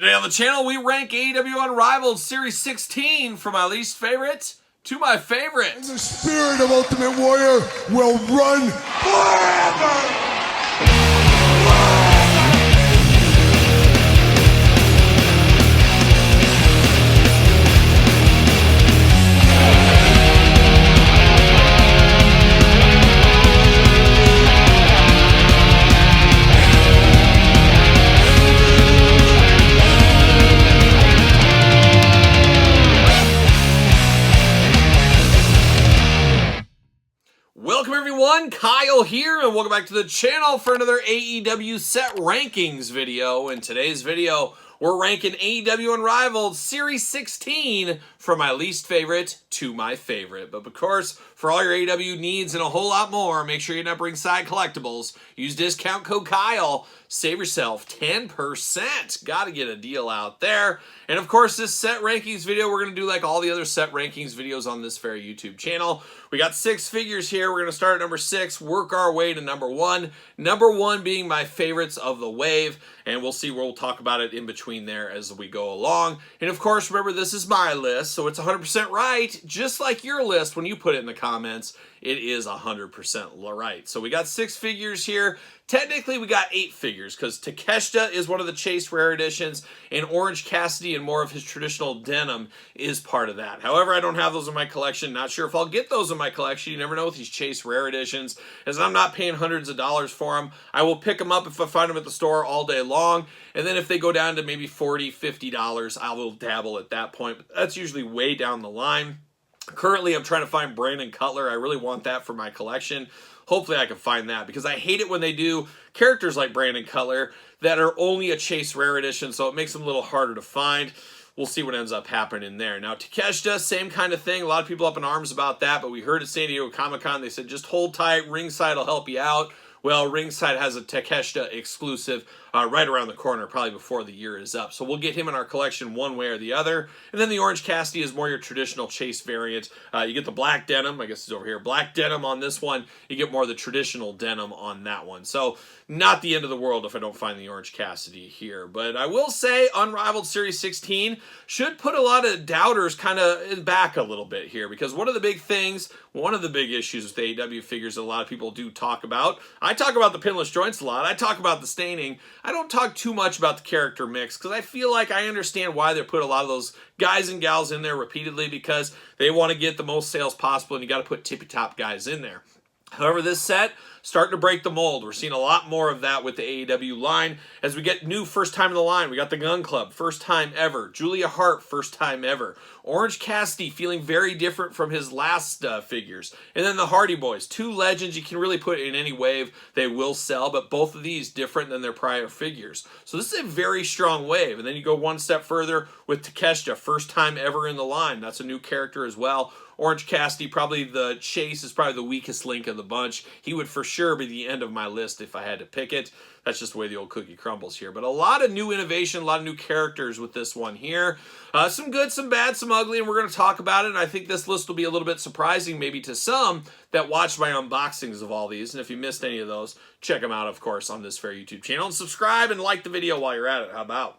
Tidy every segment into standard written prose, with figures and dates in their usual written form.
Today on the channel, we rank AEW Unrivaled Series 16 from my least favorite to my favorite. And the spirit of Ultimate Warrior will run forever! Welcome everyone, Kyle here, and welcome back to the channel for another AEW set rankings video. In today's video, we're ranking AEW Unrivaled Series 16 from my least favorite to my favorite. But of course, for all your AEW needs and a whole lot more, make sure you end up Ringside Collectibles. Use discount code Kyle. Save yourself 10%. Gotta get a deal out there. And of course, this set rankings video, we're going to do like all the other set rankings videos on this very YouTube channel. We got 6 figures here. We're going to start at number 6, work our way to number 1. Number 1 being my favorites of the wave. And we'll see where we'll talk about it in between there as we go along. And of course, remember, this is my list, so it's 100% right. Just like your list when you put it in the comments, it is 100% right. So we got 6 figures here. Technically, we got 8 figures because Takeshita is one of the Chase Rare Editions, and Orange Cassidy and more of his traditional denim is part of that. However, I don't have those in my collection. Not sure if I'll get those in my collection. You never know with these Chase Rare Editions, as I'm not paying hundreds of dollars for them. I will pick them up if I find them at the store all day long, and then if they go down to maybe $40, $50, I will dabble at that point. But that's usually way down the line. Currently, I'm trying to find Brandon Cutler. I really want that for my collection. Hopefully I can find that, because I hate it when they do characters like Brandon Cutler that are only a Chase Rare Edition, so it makes them a little harder to find. We'll see what ends up happening there. Now, Takeshita, same kind of thing. A lot of people up in arms about that, but we heard at San Diego Comic-Con, they said, just hold tight, Ringside will help you out. Well, Ringside has a Takeshita exclusive right around the corner, probably before the year is up. So we'll get him in our collection one way or the other. And then the Orange Cassidy is more your traditional Chase variant. You get the black denim, I guess it's over here, black denim on this one. You get more of the traditional denim on that one. So not the end of the world if I don't find the Orange Cassidy here. But I will say Unrivaled Series 16 should put a lot of doubters kind of back a little bit here, because one of the big things, one of the big issues with the AEW figures that a lot of people do talk about, I talk about the pinless joints a lot, I talk about the staining, I don't talk too much about the character mix, because I feel like I understand why they put a lot of those guys and gals in there repeatedly, because they want to get the most sales possible, and you got to put tippy-top guys in there. However, this set, starting to break the mold. We're seeing a lot more of that with the AEW line as we get new first time in the line. We got the Gun Club, first time ever. Julia Hart, first time ever. Orange Cassidy feeling very different from his last figures. And then the Hardy Boys, 2 legends you can really put in any wave. They will sell, but both of these different than their prior figures. So this is a very strong wave. And then you go one step further with Takeshita, first time ever in the line. That's a new character as well. Orange Cassidy, probably the Chase, is probably the weakest link of the bunch. He would for sure be the end of my list if I had to pick it. That's just the way the old cookie crumbles here. But a lot of new innovation, a lot of new characters with this one here. Some good, some bad, some ugly, and we're going to talk about it. And I think this list will be a little bit surprising maybe to some that watched my unboxings of all these. And if you missed any of those, check them out, of course, on this very YouTube channel. And subscribe and like the video while you're at it. How about?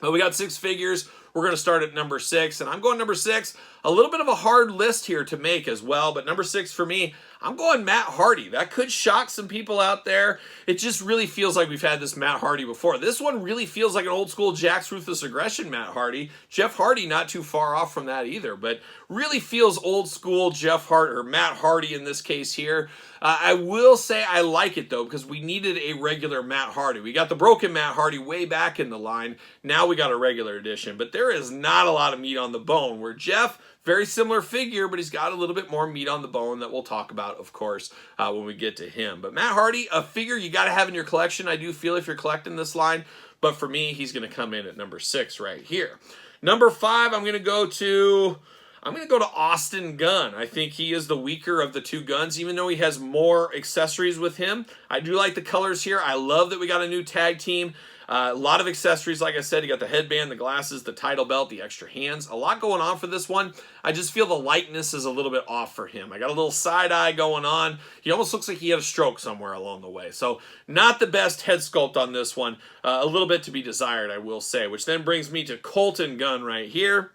Well, we got 6 figures. We're going to start at number 6, and I'm going number 6. A little bit of a hard list here to make as well, but number 6 for me, I'm going Matt Hardy. That could shock some people out there. It just really feels like we've had this Matt Hardy before. This one really feels like an old school Jakks Ruthless Aggression Matt Hardy. Jeff Hardy not too far off from that either, but really feels old school Jeff Hardy, or Matt Hardy in this case here. I will say I like it though, because we needed a regular Matt Hardy. We got the broken Matt Hardy way back in the line. Now we got a regular edition, but there is not a lot of meat on the bone, where Jeff, very similar figure, but he's got a little bit more meat on the bone that we'll talk about, of course, when we get to him. But Matt Hardy, a figure you got to have in your collection, I do feel, if you're collecting this line. But for me, he's going to come in at number 6 right here. Number 5, I'm going to go to Austin Gunn. I think he is the weaker of the 2 Guns, even though he has more accessories with him. I do like the colors here. I love that we got a new tag team. A lot of accessories, like I said. You got the headband, the glasses, the title belt, the extra hands. A lot going on for this one. I just feel the likeness is a little bit off for him. I got a little side eye going on. He almost looks like he had a stroke somewhere along the way. So not the best head sculpt on this one. A little bit to be desired, I will say. Which then brings me to Colton Gunn right here.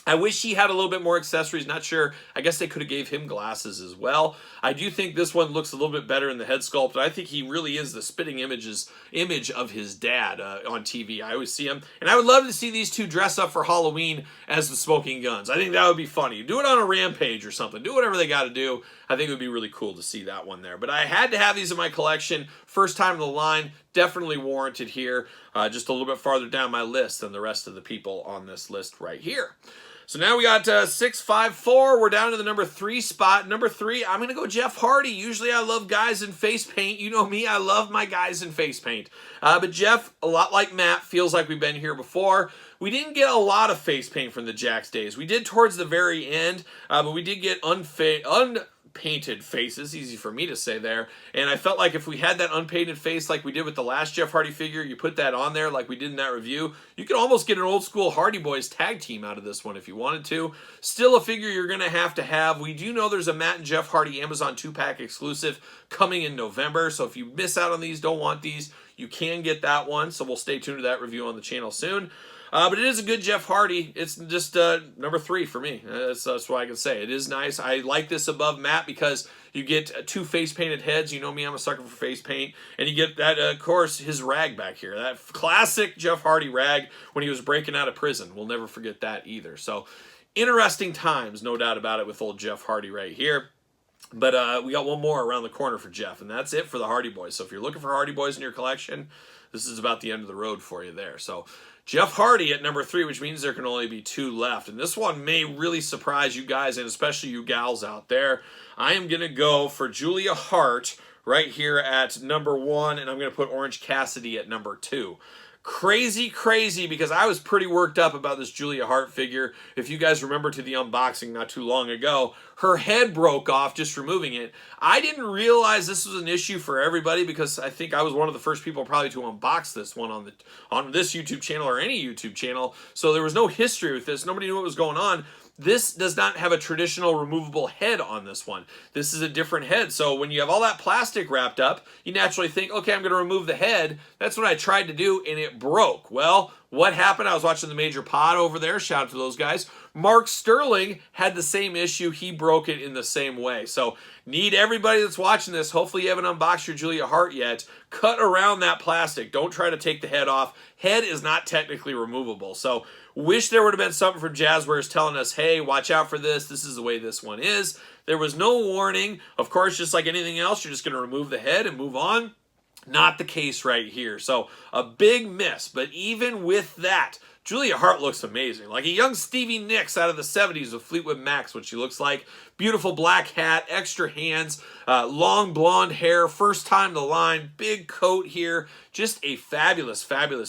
I wish he had a little bit more accessories. Not sure. I guess they could have gave him glasses as well. I do think this one looks a little bit better in the head sculpt. I think he really is the spitting image of his dad on TV. I always see him. And I would love to see these two dress up for Halloween as the Smoking Guns. I think that would be funny. Do it on a Rampage or something. Do whatever they got to do. I think it would be really cool to see that one there. But I had to have these in my collection. First time in the line. Definitely warranted here. Just a little bit farther down my list than the rest of the people on this list right here. So now we got 654. We're down to the number 3 spot. Number 3, I'm going to go Jeff Hardy. Usually I love guys in face paint. You know me, I love my guys in face paint. But Jeff, a lot like Matt, feels like we've been here before. We didn't get a lot of face paint from the Jakks days. We did towards the very end, but we did get unpainted faces, easy for me to say there, and I felt like if we had that unpainted face like we did with the last Jeff Hardy figure, you put that on there like we did in that review, you could almost get an old school Hardy Boys tag team out of this one if you wanted to. Still a figure you're going to have. We do know there's a Matt and Jeff Hardy Amazon 2-pack exclusive coming in November, so if you miss out on these, don't want these, you can get that one, so we'll stay tuned to that review on the channel soon. But it is a good Jeff Hardy. It's just number 3 for me. That's what I can say. It is nice. I like this above Matt because you get 2 face-painted heads. You know me, I'm a sucker for face paint. And you get that, of course, his rag back here. That classic Jeff Hardy rag when he was breaking out of prison. We'll never forget that either. So, interesting times, no doubt about it, with old Jeff Hardy right here. But we got one more around the corner for Jeff, and that's it for the Hardy Boys. So if you're looking for Hardy Boys in your collection, this is about the end of the road for you there. So Jeff Hardy at number 3, which means there can only be 2 left. And this one may really surprise you guys, and especially you gals out there. I am going to go for Julia Hart right here at number 1, and I'm going to put Orange Cassidy at number 2. Crazy, because I was pretty worked up about this Julia Hart figure. If you guys remember to the unboxing not too long ago, her head broke off just removing it. I didn't realize this was an issue for everybody because I think I was one of the first people probably to unbox this one on this YouTube channel or any YouTube channel. So there was no history with this. Nobody knew what was going on. This does not have a traditional removable head on this one. This is a different head. So when you have all that plastic wrapped up, you naturally think, okay, I'm going to remove the head. That's what I tried to do, and it broke. Well, what happened? I was watching the Major Pod over there. Shout out to those guys. Mark Sterling had the same issue. He broke it in the same way. So need everybody that's watching this, hopefully you haven't unboxed your Julia Hart yet, cut around that plastic. Don't try to take the head off. Head is not technically removable. So wish there would have been something from Jazzwares telling us, hey, watch out for this. This is the way this one is. There was no warning. Of course, just like anything else, you're just going to remove the head and move on. Not the case right here. So a big miss. But even with that, Julia Hart looks amazing. Like a young Stevie Nicks out of the 70s with Fleetwood Mac's, what she looks like. Beautiful black hat, extra hands, long blonde hair, first time to line, big coat here. Just a fabulous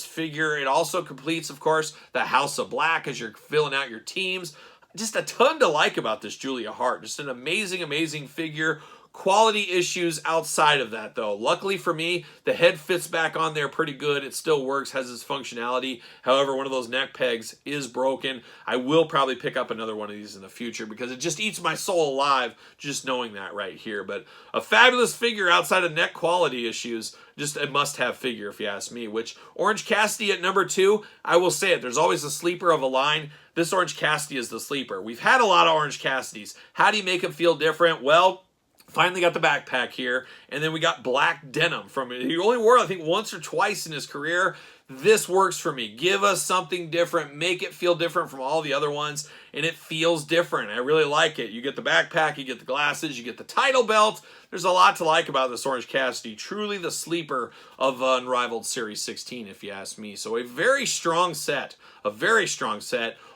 figure. It also completes, of course, the House of Black as you're filling out your teams. Just a ton to like about this Julia Hart. Just an amazing figure. Quality issues outside of that, though. Luckily for me, the head fits back on there pretty good. It still works, has its functionality. However, one of those neck pegs is broken. I will probably pick up another one of these in the future because it just eats my soul alive just knowing that right here. But a fabulous figure outside of neck quality issues. Just a must-have figure if you ask me. Which, Orange Cassidy at number 2, I will say it. There's always a sleeper of a line. This Orange Cassidy is the sleeper. We've had a lot of Orange Cassidys. How do you make them feel different? Well, finally got the backpack here, and then we got black denim from it. He only wore it, I think, once or twice in his career. This works for me. Give us something different. Make it feel different from all the other ones, and it feels different. I really like it. You get the backpack, you get the glasses, you get the title belt. There's a lot to like about this Orange Cassidy. Truly the sleeper of Unrivaled Series 16, if you ask me. So a very strong set.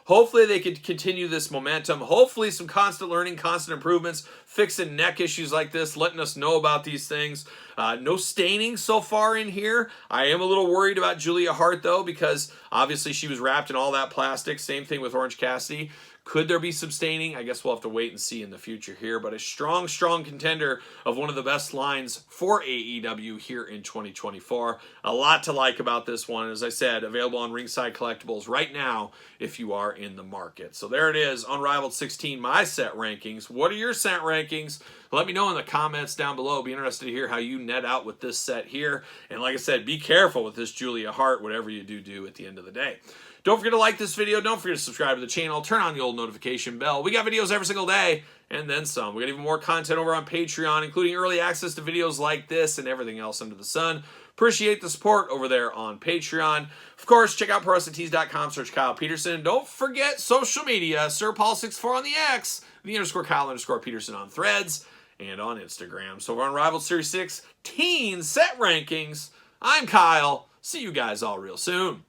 Hopefully they could continue this momentum. Hopefully some constant learning, constant improvements, fixing neck issues like this, letting us know about these things. No staining so far in here. I am a little worried about Julia Hart, though, because obviously she was wrapped in all that plastic. Same thing with Orange Cassidy. Could there be sustaining? I guess we'll have to wait and see in the future here. But a strong, strong contender of one of the best lines for AEW here in 2024. A lot to like about this one. As I said, available on Ringside Collectibles right now if you are in the market. So there it is, Unrivaled 16, my set rankings. What are your set rankings? Let me know in the comments down below. Be interested to hear how you net out with this set here. And like I said, be careful with this Julia Hart, whatever you do at the end of the day. Don't forget to like this video. Don't forget to subscribe to the channel. Turn on the old notification bell. We got videos every single day and then some. We got even more content over on Patreon, including early access to videos like this and everything else under the sun. Appreciate the support over there on Patreon. Of course, check out ProWrestlingTees.com, search Kyle Peterson. Don't forget social media, SirPaul64 on the X, _Kyle_Peterson on Threads, and on Instagram. So we're on Unrivaled Series 6 Teen Set Rankings. I'm Kyle. See you guys all real soon.